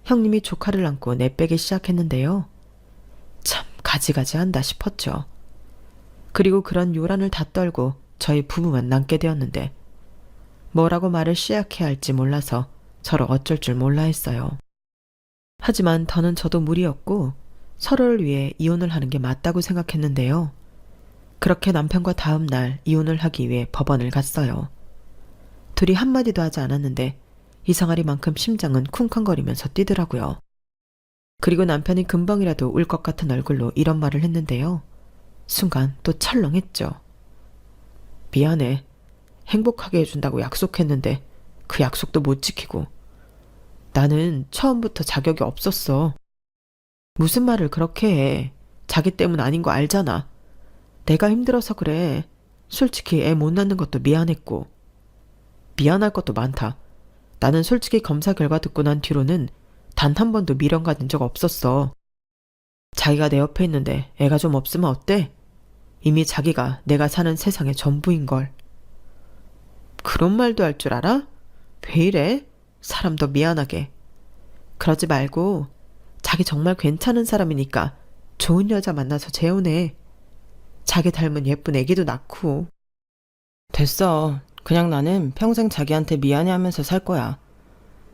형님이 조카를 안고 내빼기 시작했는데요. 참 가지가지한다 싶었죠. 그리고 그런 요란을 다 떨고 저희 부부만 남게 되었는데 뭐라고 말을 시작해야 할지 몰라서 서로 어쩔 줄 몰라 했어요. 하지만 더는 저도 무리였고 서로를 위해 이혼을 하는 게 맞다고 생각했는데요. 그렇게 남편과 다음 날 이혼을 하기 위해 법원을 갔어요. 둘이 한마디도 하지 않았는데 이상하리만큼 심장은 쿵쾅거리면서 뛰더라고요. 그리고 남편이 금방이라도 울 것 같은 얼굴로 이런 말을 했는데요. 순간 또 철렁했죠. 미안해. 행복하게 해준다고 약속했는데 그 약속도 못 지키고 나는 처음부터 자격이 없었어. 무슨 말을 그렇게 해. 자기 때문 아닌 거 알잖아. 내가 힘들어서 그래. 솔직히 애 못 낳는 것도 미안했고. 미안할 것도 많다. 나는 솔직히 검사 결과 듣고 난 뒤로는 단 한 번도 미련 가진 적 없었어. 자기가 내 옆에 있는데 애가 좀 없으면 어때? 이미 자기가 내가 사는 세상의 전부인걸. 그런 말도 할 줄 알아? 왜 이래? 사람도 미안하게. 그러지 말고 자기 정말 괜찮은 사람이니까 좋은 여자 만나서 재혼해. 자기 닮은 예쁜 애기도 낳고. 됐어. 그냥 나는 평생 자기한테 미안해하면서 살 거야.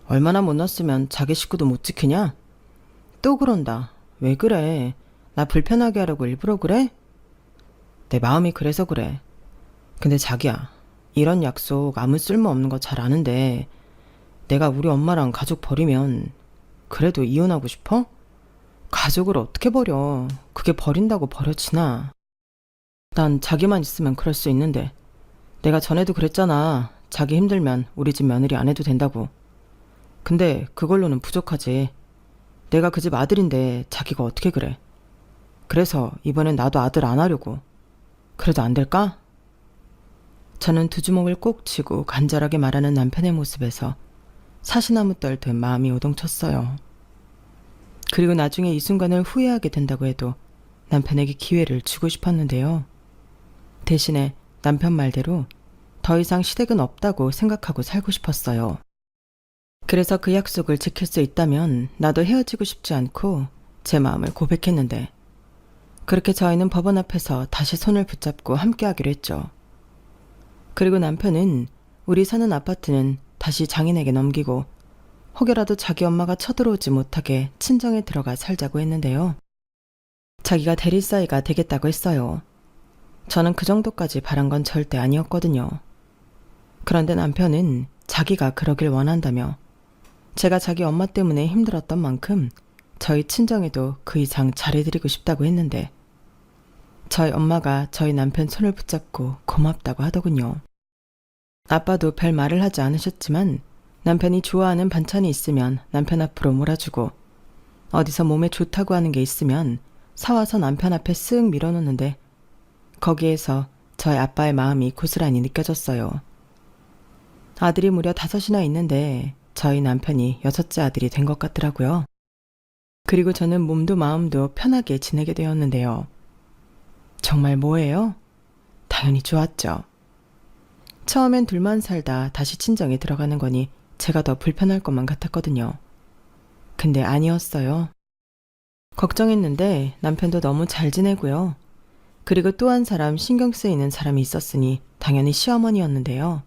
얼마나 못났으면 자기 식구도 못 지키냐? 또 그런다. 왜 그래? 나 불편하게 하려고 일부러 그래? 내 마음이 그래서 그래. 근데 자기야, 이런 약속 아무 쓸모없는 거 잘 아는데 내가 우리 엄마랑 가족 버리면 그래도 이혼하고 싶어? 가족을 어떻게 버려? 그게 버린다고 버려지나? 난 자기만 있으면 그럴 수 있는데 내가 전에도 그랬잖아. 자기 힘들면 우리 집 며느리 안 해도 된다고. 근데 그걸로는 부족하지. 내가 그 집 아들인데 자기가 어떻게 그래. 그래서 이번엔 나도 아들 안 하려고. 그래도 안 될까? 저는 두 주먹을 꼭 쥐고 간절하게 말하는 남편의 모습에서 사시나무 떨듯 마음이 요동쳤어요. 그리고 나중에 이 순간을 후회하게 된다고 해도 남편에게 기회를 주고 싶었는데요. 대신에 남편 말대로 더 이상 시댁은 없다고 생각하고 살고 싶었어요. 그래서 그 약속을 지킬 수 있다면 나도 헤어지고 싶지 않고 제 마음을 고백했는데 그렇게 저희는 법원 앞에서 다시 손을 붙잡고 함께하기로 했죠. 그리고 남편은 우리 사는 아파트는 다시 장인에게 넘기고 혹여라도 자기 엄마가 쳐들어오지 못하게 친정에 들어가 살자고 했는데요. 자기가 대리사이가 되겠다고 했어요. 저는 그 정도까지 바란 건 절대 아니었거든요. 그런데 남편은 자기가 그러길 원한다며 제가 자기 엄마 때문에 힘들었던 만큼 저희 친정에도 그 이상 잘해드리고 싶다고 했는데 저희 엄마가 저희 남편 손을 붙잡고 고맙다고 하더군요. 아빠도 별 말을 하지 않으셨지만 남편이 좋아하는 반찬이 있으면 남편 앞으로 몰아주고 어디서 몸에 좋다고 하는 게 있으면 사와서 남편 앞에 쓱 밀어놓는데 거기에서 저희 아빠의 마음이 고스란히 느껴졌어요. 아들이 무려 5이나 있는데 저희 남편이 6째 아들이 된 것 같더라고요. 그리고 저는 몸도 마음도 편하게 지내게 되었는데요. 정말 뭐예요? 당연히 좋았죠. 처음엔 둘만 살다 다시 친정에 들어가는 거니 제가 더 불편할 것만 같았거든요. 근데 아니었어요. 걱정했는데 남편도 너무 잘 지내고요. 그리고 또 한 사람 신경 쓰이는 사람이 있었으니 당연히 시어머니였는데요.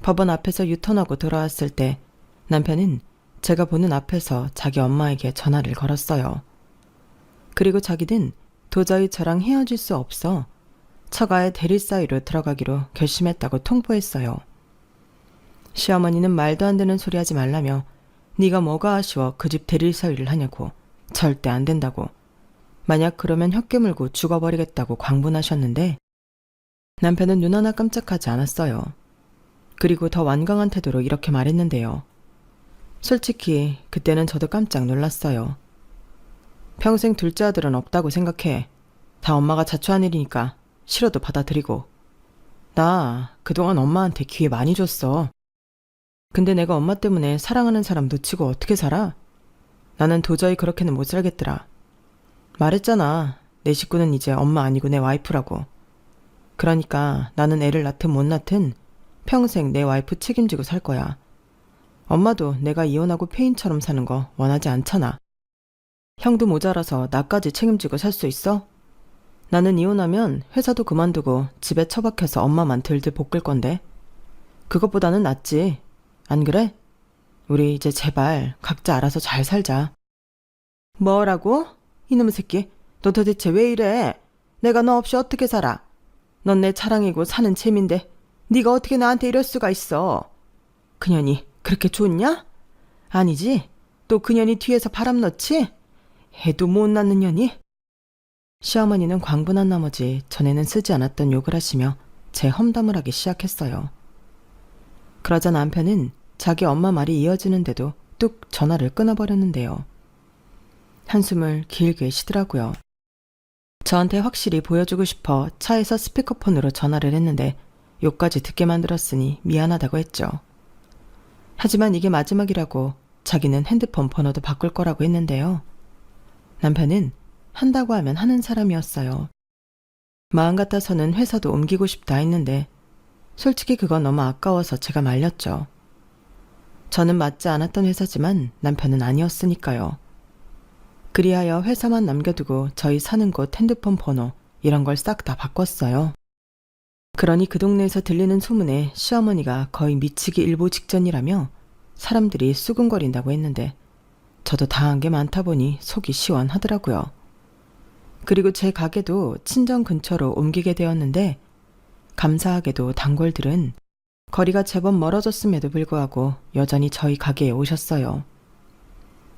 법원 앞에서 유턴하고 돌아왔을 때 남편은 제가 보는 앞에서 자기 엄마에게 전화를 걸었어요. 그리고 자기는 도저히 저랑 헤어질 수 없어 처가의 대리사이로 들어가기로 결심했다고 통보했어요. 시어머니는 말도 안 되는 소리 하지 말라며 네가 뭐가 아쉬워 그 집 대리사위를 하냐고 절대 안 된다고 만약 그러면 혀 깨물고 죽어버리겠다고 광분하셨는데 남편은 눈 하나 깜짝하지 않았어요. 그리고 더 완강한 태도로 이렇게 말했는데요. 솔직히 그때는 저도 깜짝 놀랐어요. 평생 둘째 아들은 없다고 생각해. 다 엄마가 자초한 일이니까 싫어도 받아들이고. 나 그동안 엄마한테 기회 많이 줬어. 근데 내가 엄마 때문에 사랑하는 사람 놓치고 어떻게 살아? 나는 도저히 그렇게는 못 살겠더라. 말했잖아. 내 식구는 이제 엄마 아니고 내 와이프라고. 그러니까 나는 애를 낳든 못 낳든 평생 내 와이프 책임지고 살 거야. 엄마도 내가 이혼하고 폐인처럼 사는 거 원하지 않잖아. 형도 모자라서 나까지 책임지고 살 수 있어? 나는 이혼하면 회사도 그만두고 집에 처박혀서 엄마만 들들 볶을 건데. 그것보다는 낫지. 안 그래? 우리 이제 제발 각자 알아서 잘 살자. 뭐라고? 이놈의 새끼. 너 도대체 왜 이래? 내가 너 없이 어떻게 살아? 넌 내 자랑이고 사는 재민데 네가 어떻게 나한테 이럴 수가 있어? 그년이 그렇게 좋냐? 아니지? 또 그년이 뒤에서 바람 넣지? 해도 못 낳는 년이? 시어머니는 광분한 나머지 전에는 쓰지 않았던 욕을 하시며 제 험담을 하기 시작했어요. 그러자 남편은 자기 엄마 말이 이어지는데도 뚝 전화를 끊어버렸는데요. 한숨을 길게 쉬더라고요. 저한테 확실히 보여주고 싶어 차에서 스피커폰으로 전화를 했는데 욕까지 듣게 만들었으니 미안하다고 했죠. 하지만 이게 마지막이라고 자기는 핸드폰 번호도 바꿀 거라고 했는데요. 남편은 한다고 하면 하는 사람이었어요. 마음 같아서는 회사도 옮기고 싶다 했는데 솔직히 그건 너무 아까워서 제가 말렸죠. 저는 맞지 않았던 회사지만 남편은 아니었으니까요. 그리하여 회사만 남겨두고 저희 사는 곳 핸드폰 번호 이런 걸 싹 다 바꿨어요. 그러니 그 동네에서 들리는 소문에 시어머니가 거의 미치기 일보 직전이라며 사람들이 수군거린다고 했는데 저도 당한 게 많다 보니 속이 시원하더라고요. 그리고 제 가게도 친정 근처로 옮기게 되었는데 감사하게도 단골들은 거리가 제법 멀어졌음에도 불구하고 여전히 저희 가게에 오셨어요.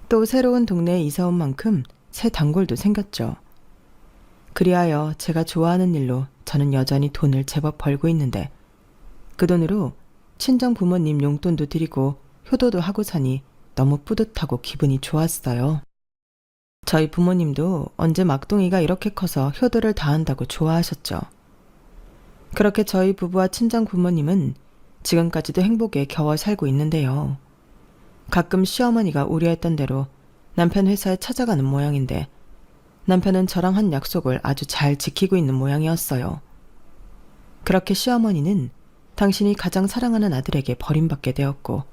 또 새로운 동네에 이사 온 만큼 새 단골도 생겼죠. 그리하여 제가 좋아하는 일로 저는 여전히 돈을 제법 벌고 있는데 그 돈으로 친정 부모님 용돈도 드리고 효도도 하고 사니 너무 뿌듯하고 기분이 좋았어요. 저희 부모님도 언제 막둥이가 이렇게 커서 효도를 다 한다고 좋아하셨죠. 그렇게 저희 부부와 친정 부모님은 지금까지도 행복에 겨워 살고 있는데요. 가끔 시어머니가 우려했던 대로 남편 회사에 찾아가는 모양인데 남편은 저랑 한 약속을 아주 잘 지키고 있는 모양이었어요. 그렇게 시어머니는 당신이 가장 사랑하는 아들에게 버림받게 되었고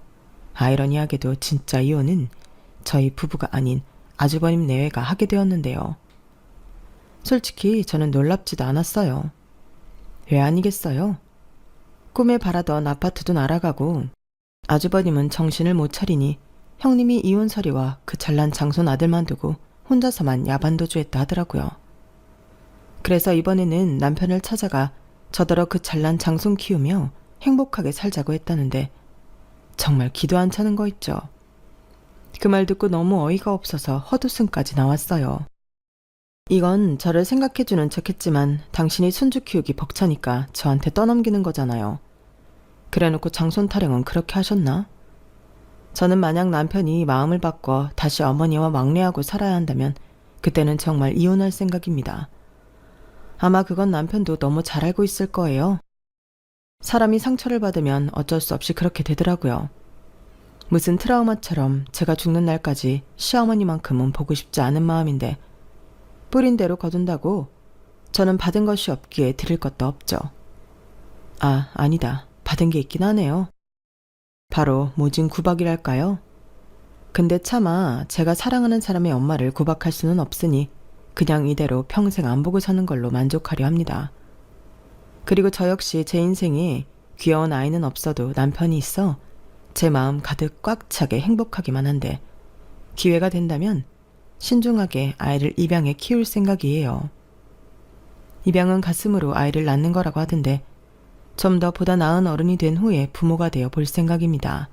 아이러니하게도 진짜 이혼은 저희 부부가 아닌 아주버님 내외가 하게 되었는데요. 솔직히 저는 놀랍지도 않았어요. 왜 아니겠어요? 꿈에 바라던 아파트도 날아가고 아주버님은 정신을 못 차리니 형님이 이혼 서류와 그 잘난 장손 아들만 두고 혼자서만 야반도주했다 하더라고요. 그래서 이번에는 남편을 찾아가 저더러 그 잘난 장손 키우며 행복하게 살자고 했다는데 정말 기도 안 차는 거 있죠. 그 말 듣고 너무 어이가 없어서 헛웃음까지 나왔어요. 이건 저를 생각해주는 척했지만 당신이 손주 키우기 벅차니까 저한테 떠넘기는 거잖아요. 그래놓고 장손 타령은 그렇게 하셨나? 저는 만약 남편이 마음을 바꿔 다시 어머니와 왕래하고 살아야 한다면 그때는 정말 이혼할 생각입니다. 아마 그건 남편도 너무 잘 알고 있을 거예요. 사람이 상처를 받으면 어쩔 수 없이 그렇게 되더라고요. 무슨 트라우마처럼 제가 죽는 날까지 시어머니만큼은 보고 싶지 않은 마음인데 뿌린 대로 거둔다고 저는 받은 것이 없기에 드릴 것도 없죠. 아, 아니다. 받은 게 있긴 하네요. 바로 모진 구박이랄까요? 근데 차마 제가 사랑하는 사람의 엄마를 구박할 수는 없으니 그냥 이대로 평생 안 보고 사는 걸로 만족하려 합니다. 그리고 저 역시 제 인생에 귀여운 아이는 없어도 남편이 있어 제 마음 가득 꽉 차게 행복하기만 한데 기회가 된다면 신중하게 아이를 입양해 키울 생각이에요. 입양은 가슴으로 아이를 낳는 거라고 하던데 좀 더 보다 나은 어른이 된 후에 부모가 되어 볼 생각입니다.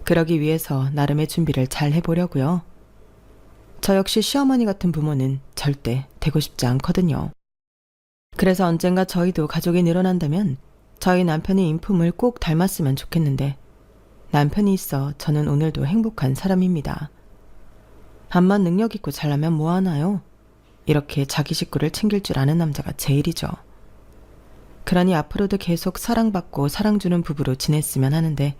그러기 위해서 나름의 준비를 잘 해보려고요. 저 역시 시어머니 같은 부모는 절대 되고 싶지 않거든요. 그래서 언젠가 저희도 가족이 늘어난다면 저희 남편의 인품을 꼭 닮았으면 좋겠는데 남편이 있어 저는 오늘도 행복한 사람입니다. 암만 능력 있고 잘나면 뭐하나요? 이렇게 자기 식구를 챙길 줄 아는 남자가 제일이죠. 그러니 앞으로도 계속 사랑받고 사랑주는 부부로 지냈으면 하는데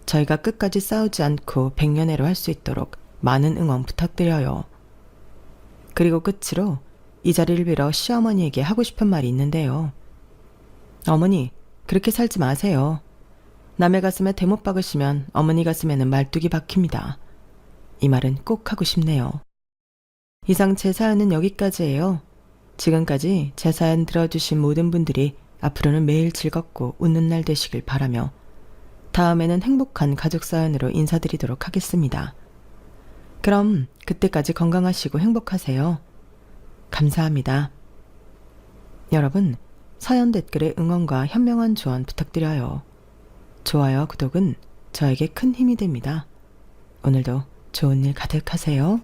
저희가 끝까지 싸우지 않고 백년해로 할 수 있도록 많은 응원 부탁드려요. 그리고 끝으로 이 자리를 빌어 시어머니에게 하고 싶은 말이 있는데요. 어머니, 그렇게 살지 마세요. 남의 가슴에 대못 박으시면 어머니 가슴에는 말뚝이 박힙니다. 이 말은 꼭 하고 싶네요. 이상 제 사연은 여기까지예요. 지금까지 제 사연 들어주신 모든 분들이 앞으로는 매일 즐겁고 웃는 날 되시길 바라며 다음에는 행복한 가족 사연으로 인사드리도록 하겠습니다. 그럼 그때까지 건강하시고 행복하세요. 감사합니다. 여러분, 사연 댓글에 응원과 현명한 조언 부탁드려요. 좋아요, 구독은 저에게 큰 힘이 됩니다. 오늘도 좋은 일 가득하세요.